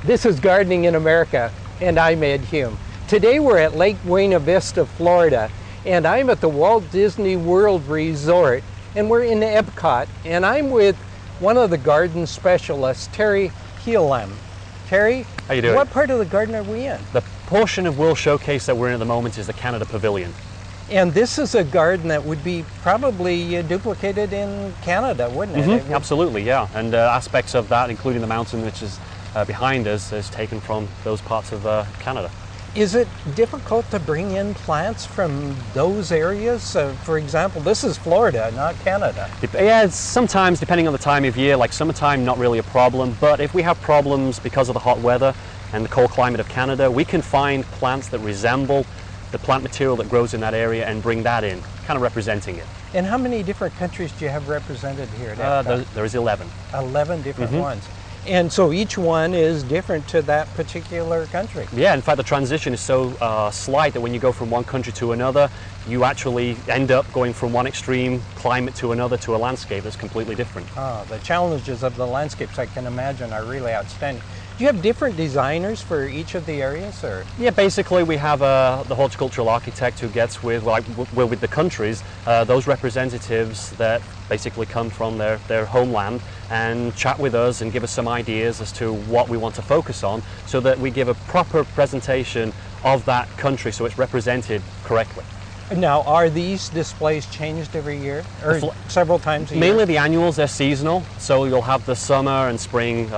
This is Gardening in America, and I'm Ed Hume. Today we're at Lake Buena Vista, Florida, and I'm at the Walt Disney World Resort, and we're in Epcot, and I'm with one of the garden specialists, Terry Hume. Terry, how you doing? What part of the garden are we in? The portion of World Showcase that we're in at the moment is the Canada Pavilion. And this is a garden that would be probably duplicated in Canada, wouldn't it? Absolutely, yeah. And aspects of that, including the mountain which is behind us, is taken from those parts of Canada. Is it difficult to bring in plants from those areas? For example, this is Florida, not Canada. Yeah, sometimes, depending on the time of year, like summertime, not really a problem. But if we have problems because of the hot weather and the cold climate of Canada, we can find plants that resemble the plant material that grows in that area and bring that in, kind of representing it. And how many different countries do you have represented here at Epcot? There is 11. 11 different ones. And so each one is different to that particular country. Yeah, in fact the transition is so slight that when you go from one country to another, you actually end up going from one extreme climate to another to a landscape that's completely different. The challenges of the landscapes, I can imagine, are really outstanding. Do you have different designers for each of the areas, or? Yeah, basically we have the horticultural architect who gets with, with the countries, those representatives that basically come from their homeland and chat with us and give us some ideas as to what we want to focus on so that we give a proper presentation of that country so it's represented correctly. Now, are these displays changed every year or several times a year? Mainly the annuals, they're seasonal, so you'll have the summer and spring,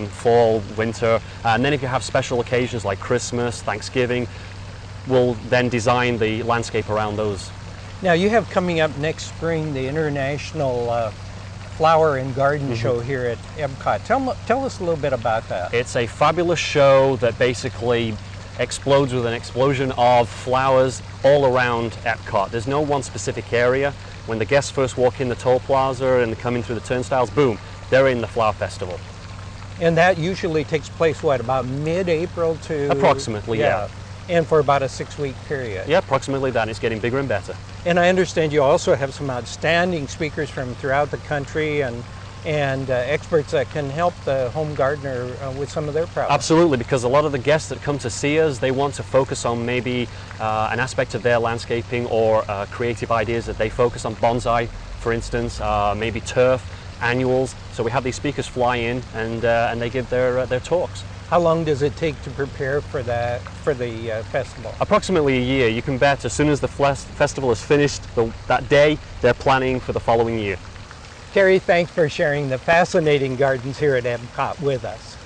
fall, winter, and then if you have special occasions like Christmas, Thanksgiving, we'll then design the landscape around those. Now, you have coming up next spring the International Flower and Garden Show here at Epcot. Tell us a little bit about that. It's a fabulous show that basically explodes with an explosion of flowers all around Epcot. There's no one specific area. When the guests first walk in the toll plaza and come in through the turnstiles, boom, they're in the flower festival. And that usually takes place, what, about mid-April to? Approximately, yeah. And for about a 6-week period. Yeah, approximately that. It's getting bigger and better. And I understand you also have some outstanding speakers from throughout the country and experts that can help the home gardener with some of their problems. Absolutely, because a lot of the guests that come to see us, they want to focus on maybe an aspect of their landscaping or creative ideas that they focus on. Bonsai, for instance, maybe turf, annuals. So we have these speakers fly in and they give their talks. How long does it take to prepare for the festival? Approximately a year. You can bet as soon as the festival is finished that day, they're planning for the following year. Terry, thanks for sharing the fascinating gardens here at Epcot with us.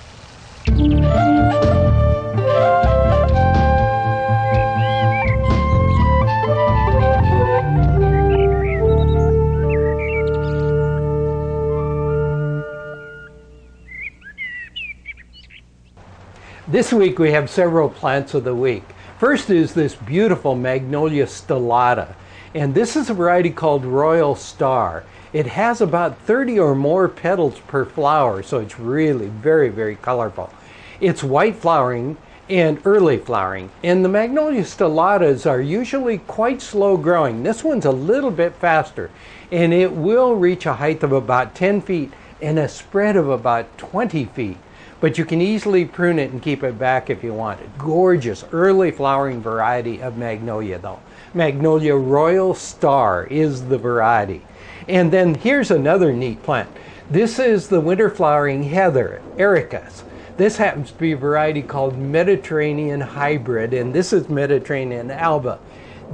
This week we have several plants of the week. First is this beautiful Magnolia stellata, and this is a variety called Royal Star. It has about 30 or more petals per flower, so it's really very, very colorful. It's white flowering and early flowering, and the Magnolia stellatas are usually quite slow growing. This one's a little bit faster, and it will reach a height of about 10 feet and a spread of about 20 feet. But you can easily prune it and keep it back if you want it. Gorgeous early flowering variety of magnolia though. Magnolia Royal Star is the variety. And then here's another neat plant. This is the winter flowering heather, Ericus. This happens to be a variety called Mediterranean Hybrid, and this is Mediterranean Alba.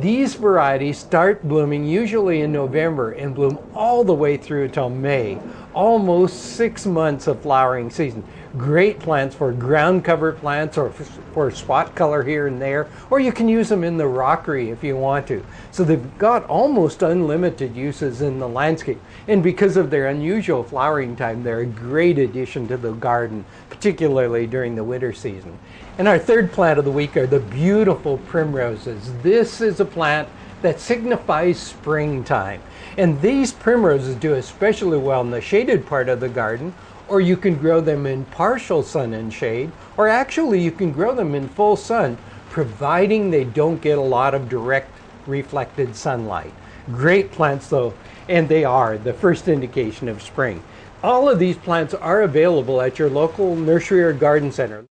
These varieties start blooming usually in November and bloom all the way through until May. Almost 6 months of flowering season. Great plants for ground cover plants or for spot color here and there, or you can use them in the rockery if you want to. So they've got almost unlimited uses in the landscape. And because of their unusual flowering time, they're a great addition to the garden, particularly during the winter season. And our third plant of the week are the beautiful primroses. This is a plant that signifies springtime. And these primroses do especially well in the shaded part of the garden, or you can grow them in partial sun and shade, or actually you can grow them in full sun, providing they don't get a lot of direct reflected sunlight. Great plants though, and they are the first indication of spring. All of these plants are available at your local nursery or garden center.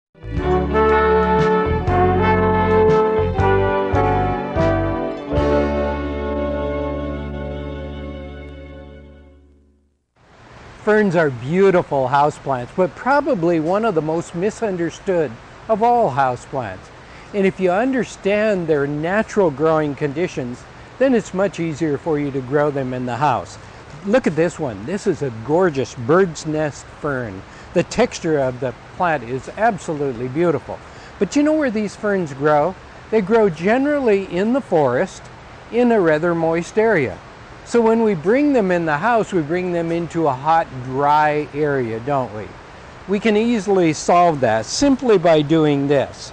Ferns are beautiful houseplants, but probably one of the most misunderstood of all houseplants. And if you understand their natural growing conditions, then it's much easier for you to grow them in the house. Look at this one. This is a gorgeous bird's nest fern. The texture of the plant is absolutely beautiful. But you know where these ferns grow? They grow generally in the forest in a rather moist area. So when we bring them in the house, we bring them into a hot, dry area, don't we? We can easily solve that simply by doing this.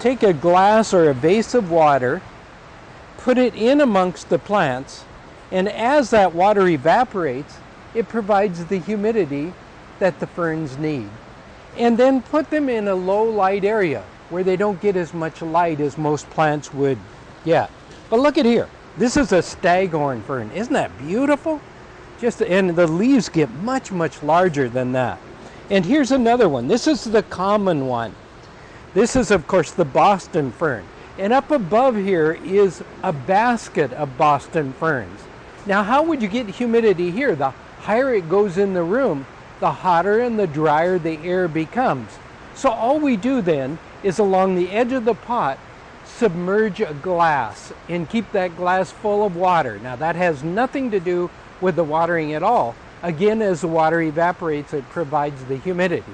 Take a glass or a vase of water, put it in amongst the plants, and as that water evaporates, it provides the humidity that the ferns need. And then put them in a low light area where they don't get as much light as most plants would get. But look at here. This is a staghorn fern. Isn't that beautiful? And the leaves get much, much larger than that. And here's another one. This is the common one. This is, of course, the Boston fern. And up above here is a basket of Boston ferns. Now, how would you get humidity here? The higher it goes in the room, the hotter and the drier the air becomes. So all we do then is along the edge of the pot, submerge a glass and keep that glass full of water. Now that has nothing to do with the watering at all. Again, as the water evaporates, it provides the humidity.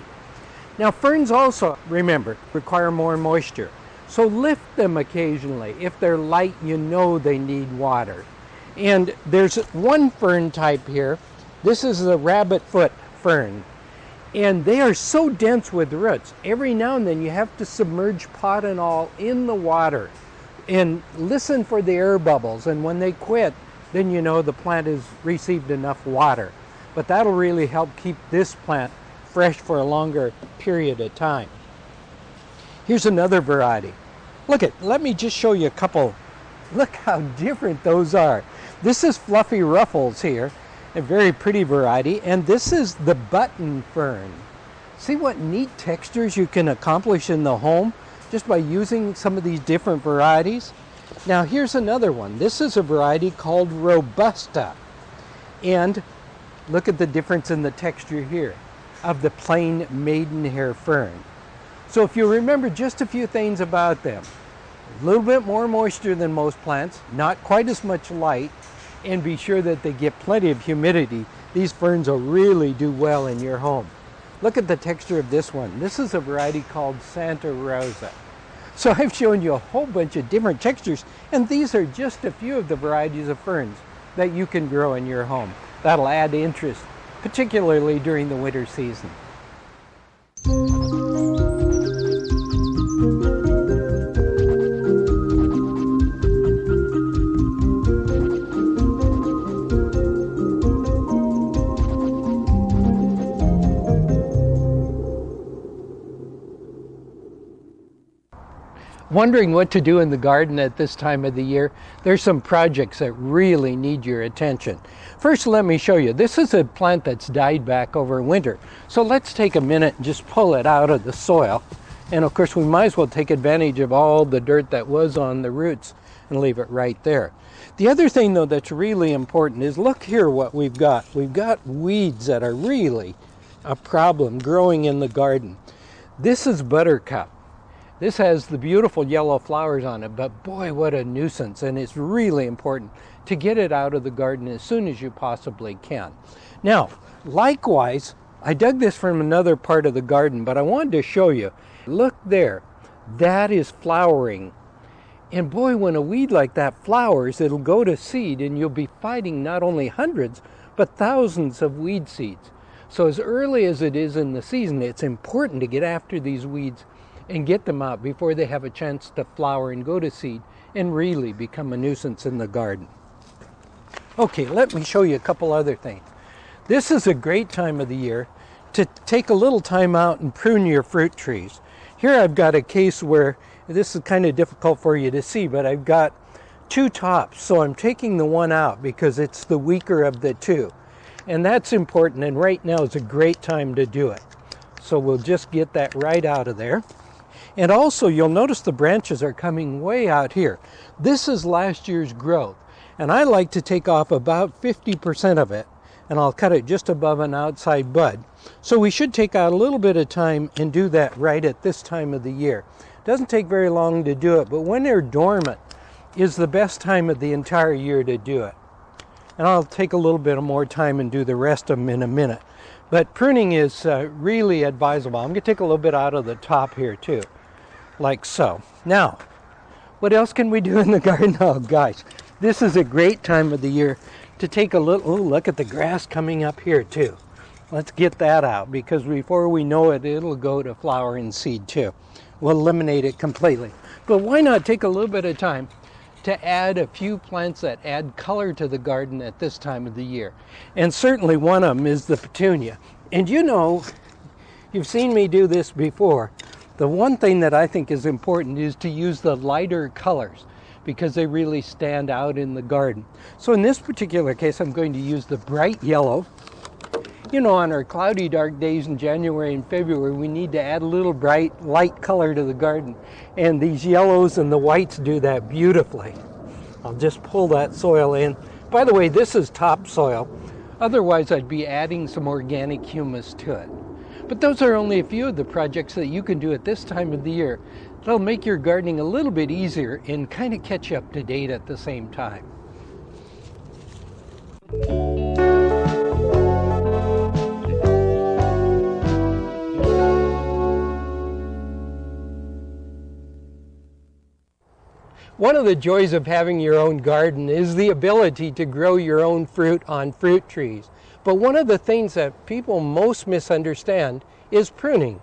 Now ferns also, remember, require more moisture. So lift them occasionally. If they're light, you know they need water. And there's one fern type here. This is the rabbit foot fern. And they are so dense with roots. Every now and then you have to submerge pot and all in the water and listen for the air bubbles. And when they quit, then you know the plant has received enough water. But that'll really help keep this plant fresh for a longer period of time. Here's another variety. Let me just show you a couple. Look how different those are. This is Fluffy Ruffles here. A very pretty variety, and this is the button fern. See what neat textures you can accomplish in the home just by using some of these different varieties. Now here's another one. This is a variety called Robusta, and look at the difference in the texture here of the plain maidenhair fern. So if you remember just a few things about them, a little bit more moisture than most plants, not quite as much light, and be sure that they get plenty of humidity, these ferns will really do well in your home. Look at the texture of this one. This is a variety called Santa Rosa. So I've shown you a whole bunch of different textures, and these are just a few of the varieties of ferns that you can grow in your home. That'll add interest, particularly during the winter season. Wondering what to do in the garden at this time of the year? There's some projects that really need your attention. First, let me show you. This is a plant that's died back over winter. So let's take a minute and just pull it out of the soil. And of course, we might as well take advantage of all the dirt that was on the roots and leave it right there. The other thing, though, that's really important is look here what we've got. We've got weeds that are really a problem growing in the garden. This is buttercup. This has the beautiful yellow flowers on it, but boy, what a nuisance. And it's really important to get it out of the garden as soon as you possibly can. Now, likewise, I dug this from another part of the garden, but I wanted to show you. Look there, that is flowering. And boy, when a weed like that flowers, it'll go to seed and you'll be fighting not only hundreds, but thousands of weed seeds. So as early as it is in the season, it's important to get after these weeds and get them out before they have a chance to flower and go to seed and really become a nuisance in the garden. Okay, let me show you a couple other things. This is a great time of the year to take a little time out and prune your fruit trees. Here I've got a case where, this is kind of difficult for you to see, but I've got two tops. So I'm taking the one out because it's the weaker of the two. And that's important, and right now is a great time to do it. So we'll just get that right out of there. And also you'll notice the branches are coming way out here. This is last year's growth, and I like to take off about 50% of it, and I'll cut it just above an outside bud. So we should take out a little bit of time and do that right at this time of the year. It doesn't take very long to do it, but when they're dormant is the best time of the entire year to do it. And I'll take a little bit more time and do the rest of them in a minute. But pruning is really advisable. I'm going to take a little bit out of the top here too, like so. Now, what else can we do in the garden? Oh gosh, this is a great time of the year to take a little, oh, look at the grass coming up here too. Let's get that out, because before we know it, it'll go to flower and seed too. We'll eliminate it completely. But why not take a little bit of time to add a few plants that add color to the garden at this time of the year? And certainly one of them is the petunia. And you know, you've seen me do this before. The one thing that I think is important is to use the lighter colors, because they really stand out in the garden. So in this particular case, I'm going to use the bright yellow. You know, on our cloudy, dark days in January and February, we need to add a little bright, light color to the garden. And these yellows and the whites do that beautifully. I'll just pull that soil in. By the way, this is topsoil. Otherwise, I'd be adding some organic humus to it. But those are only a few of the projects that you can do at this time of the year. It'll make your gardening a little bit easier and kind of catch you up to date at the same time. One of the joys of having your own garden is the ability to grow your own fruit on fruit trees. But one of the things that people most misunderstand is pruning.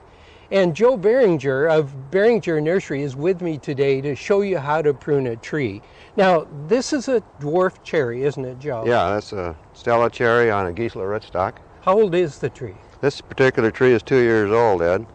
And Joe Behringer of Behringer Nursery is with me today to show you how to prune a tree. Now, this is a dwarf cherry, isn't it, Joe? Yeah, that's a Stella cherry on a Gisela rootstock. How old is the tree? This particular tree is 2 years old, Ed.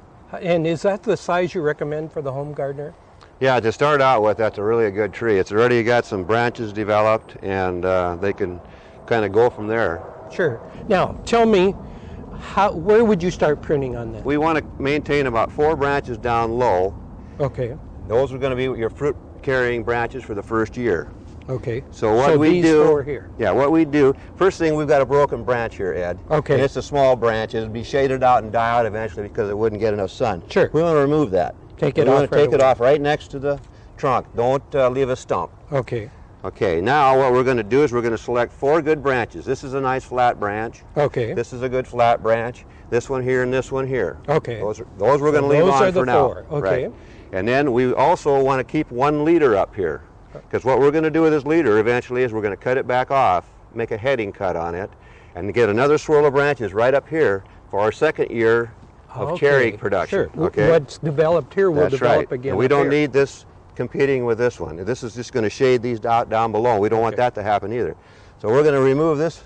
And is that the size you recommend for the home gardener? Yeah, to start out with, that's a good tree. It's already got some branches developed, and they can kind of go from there. Sure. Now, tell me, where would you start pruning on this? We want to maintain about 4 branches down low. Okay. Those are going to be your fruit-carrying branches for the first year. Okay. So what we these do, 4 here. Yeah, what we do, first thing, we've got a broken branch here, Ed. Okay. And it's a small branch. It'll be shaded out and die out eventually because it wouldn't get enough sun. Sure. We want to remove that. Take it we off want to right take it away. off right next to the trunk. Don't leave a stump. Okay. Okay, now what we're going to do is we're going to select 4 good branches. This is a nice flat branch. Okay. This is a good flat branch. This one here and this one here. Okay. Those we're going to leave on for now. Those are the 4. Okay. Right. And then we also want to keep 1 leader up here, because what we're going to do with this leader eventually is we're going to cut it back off, make a heading cut on it, and get another swirl of branches right up here for our second year of cherry production. Sure. Okay. What's developed here will That's develop right. again. And we up don't here. need this competing with this one. This is just going to shade these down below. We don't want that to happen either. So we're going to remove this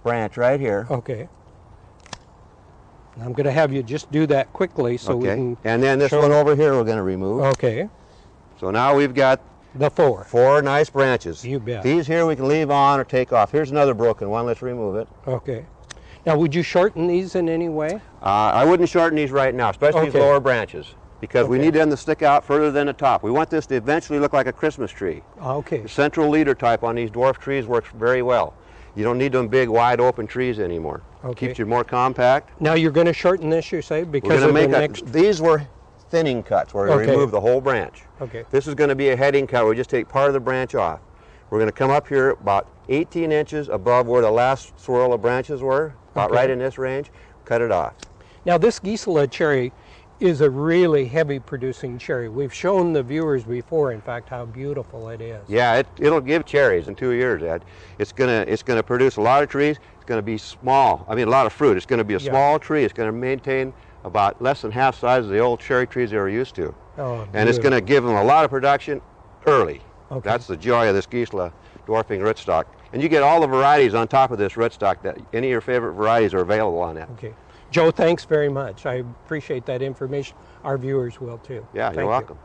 branch right here. Okay. I'm going to have you just do that quickly so we can. And then this one over here we're going to remove. Okay. So now we've got the 4. 4 nice branches. You bet. These here we can leave on or take off. Here's another broken one. Let's remove it. Okay. Now, would you shorten these in any way? I wouldn't shorten these right now, especially these lower branches, because we need them to stick out further than the top. We want this to eventually look like a Christmas tree. Okay. The central leader type on these dwarf trees works very well. You don't need them big, wide open trees anymore. Okay. Keeps you more compact. Now you're going to shorten this, you say, because We're of going the to next. these were thinning cuts where we remove the whole branch. Okay. This is going to be a heading cut. We just take part of the branch off. We're going to come up here about 18 inches above where the last swirl of branches were, about right in this range. Cut it off. Now this Gisela cherry is a really heavy producing cherry. We've shown the viewers before, in fact, how beautiful it is. Yeah, it'll give cherries in 2 years, Ed. It's gonna produce a lot of trees. It's gonna be small. I mean, a lot of fruit. It's gonna be a small tree. It's gonna maintain about less than half size of the old cherry trees they were used to. Oh, and it's gonna give them a lot of production early. Okay. That's the joy of this Gisela dwarfing rootstock. And you get all the varieties on top of this rootstock. That any of your favorite varieties are available on that. Okay. Joe, thanks very much. I appreciate that information. Our viewers will too. Yeah, you're welcome.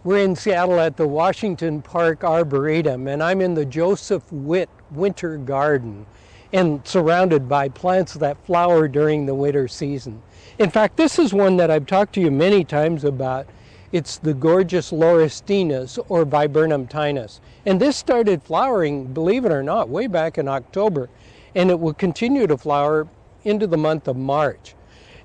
We're in Seattle at the Washington Park Arboretum, and I'm in the Witt Winter Garden and surrounded by plants that flower during the winter season. In fact, this is one that I've talked to you many times about. It's the gorgeous Laurustinus or Viburnum tinus. And this started flowering, believe it or not, way back in October, and it will continue to flower into the month of March.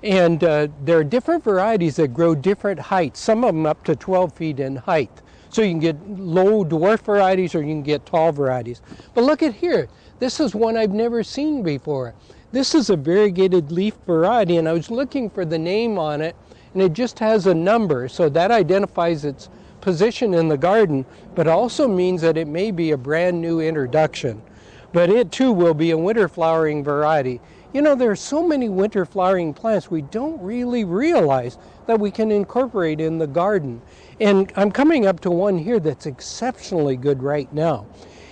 And there are different varieties that grow different heights, some of them up to 12 feet in height. So you can get low dwarf varieties or you can get tall varieties. But look at here, this is one I've never seen before. This is a variegated leaf variety, and I was looking for the name on it, and it just has a number, so that identifies its position in the garden, but also means that it may be a brand new introduction. But it too will be a winter flowering variety. You know, there are so many winter flowering plants we don't really realize that we can incorporate in the garden. And I'm coming up to one here that's exceptionally good right now,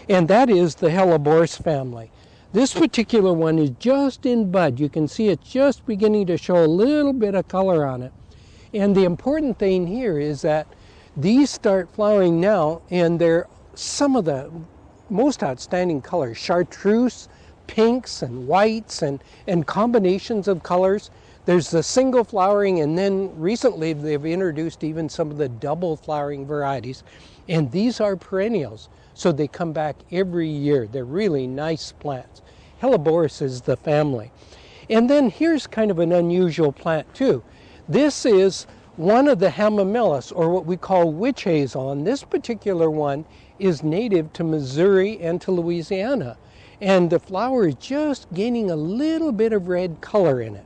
and that is the Hellebores family. This particular one is just in bud. You can see it's just beginning to show a little bit of color on it. And the important thing here is that these start flowering now, and they're some of the most outstanding colors: chartreuse, pinks and whites, and combinations of colors. There's the single flowering, and then recently they've introduced even some of the double flowering varieties. And these are perennials, so they come back every year. They're really nice plants. Hellebores is the family. And then here's kind of an unusual plant too. This is one of the hamamelis, or what we call witch hazel, and this particular one is native to Missouri and to Louisiana. And the flower is just gaining a little bit of red color in it.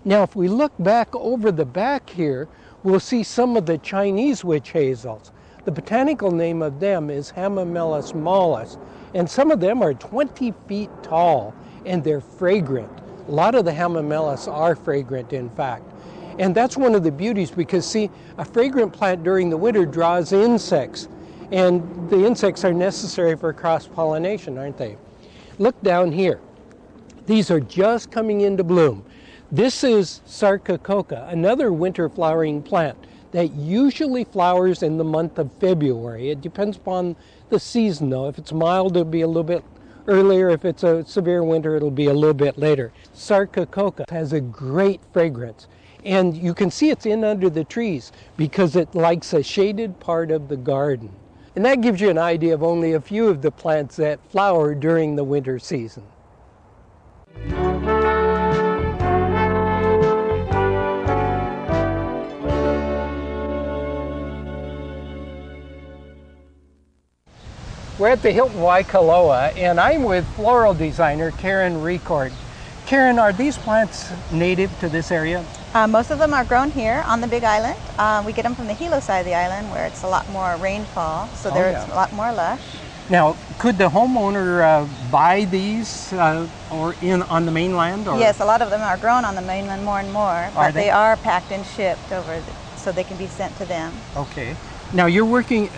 Now, if we look back over the back here, we'll see some of the Chinese witch hazels. The botanical name of them is Hamamelis mollis, and some of them are 20 feet tall, and they're fragrant. A lot of the Hamamelis are fragrant, in fact. And that's one of the beauties, because see, a fragrant plant during the winter draws insects, and the insects are necessary for cross-pollination, aren't they? Look down here. These are just coming into bloom. This is Sarcococa, another winter flowering plant that usually flowers in the month of February. It depends upon the season though. If it's mild, it'll be a little bit earlier. If it's a severe winter, it'll be a little bit later. Sarcococa has a great fragrance, and you can see it's in under the trees because it likes a shaded part of the garden. And that gives you an idea of only a few of the plants that flower during the winter season. We're at the Hilton Waikoloa, and I'm with floral designer Karen Ricord. Karen, are these plants native to this area? Most of them are grown here on the Big Island. We get them from the Hilo side of the island where it's a lot more rainfall, so there's a lot more lush. Now, could the homeowner buy these or on the mainland? Or? Yes, a lot of them are grown on the mainland more and more, but they are packed and shipped over so they can be sent to them. Okay. Now, you're working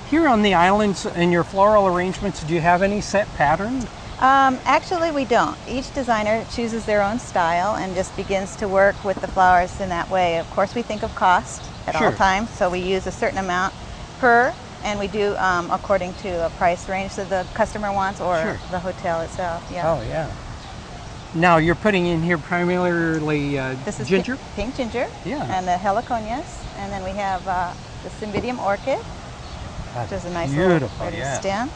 here on the islands in your floral arrangements. Do you have any set pattern? Actually, we don't. Each designer chooses their own style and just begins to work with the flowers in that way. Of course, we think of cost at all times, so we use a certain amount per, and we do according to a price range that the customer wants or the hotel itself. Yeah. Oh, yeah. Now, you're putting in here primarily this is ginger? Pink ginger, and the heliconias, and then we have the cymbidium orchid, which is a nice little stem.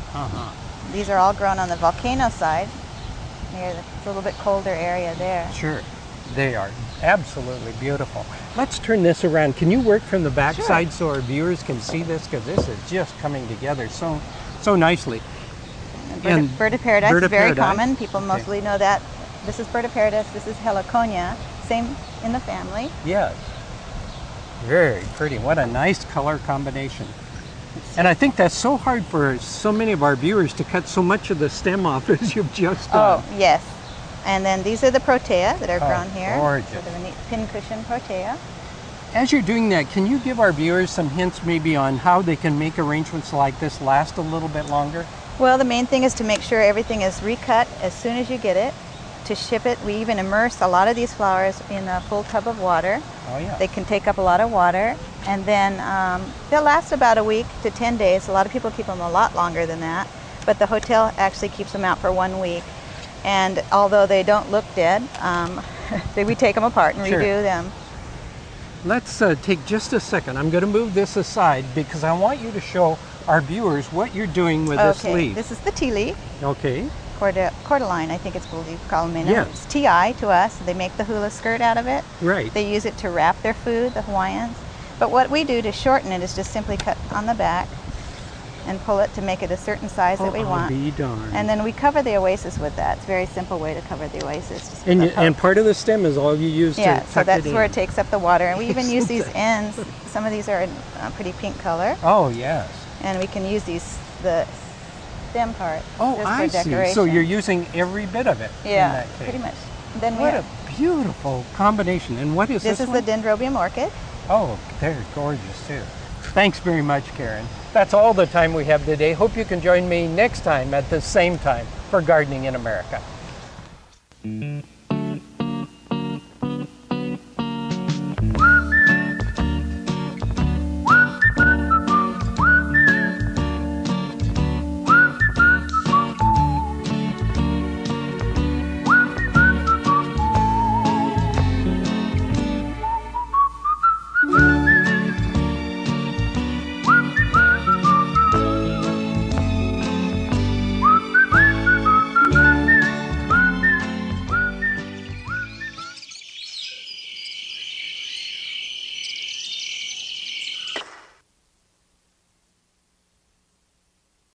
These are all grown on the volcano side. It's a little bit colder area there. Sure, they are absolutely beautiful. Let's turn this around. Can you work from the back side so our viewers can see this? Because this is just coming together so nicely. Bird of paradise is very common. People mostly know that. This is bird of paradise. This is heliconia. Same in the family. Yes. Very pretty. What a nice color combination. And I think that's so hard for so many of our viewers to cut so much of the stem off as you've just done. Oh, yes. And then these are the protea that are grown here. Gorgeous. So they're a neat pincushion protea. As you're doing that, can you give our viewers some hints maybe on how they can make arrangements like this last a little bit longer? Well, the main thing is to make sure everything is recut as soon as you get it. to ship it. We even immerse a lot of these flowers in a full tub of water. Oh, yeah. They can take up a lot of water, and then they'll last about a week to 10 days. A lot of people keep them a lot longer than that, but the hotel actually keeps them out for 1 week. And although they don't look dead, we take them apart and Sure. redo them. Let's take just a second. I'm going to move this aside because I want you to show our viewers what you're doing with this leaf. This is the tea leaf. Okay. Cordyline, I think it's what you call them in. Yes. It's TI to us. They make the hula skirt out of it. Right. They use it to wrap their food, the Hawaiians. But what we do to shorten it is just simply cut on the back and pull it to make it a certain size that we I'll want. be darned. And then we cover the oasis with that. It's a very simple way to cover the oasis. Just with And, a and poke. part of the stem is all you use Yeah, to so tuck that's it in. where it takes up the water. And we even use these ends. Some of these are in a pretty pink color. Oh, yes. And we can use the stem part Oh, just I for decoration. see. So you're using every bit of it in Yeah, that case. pretty much. Then What a beautiful combination. And what is this this is one? the dendrobium orchid. Oh, they're gorgeous too. Thanks very much, Karen. That's all the time we have today. Hope you can join me next time at the same time for Gardening in America.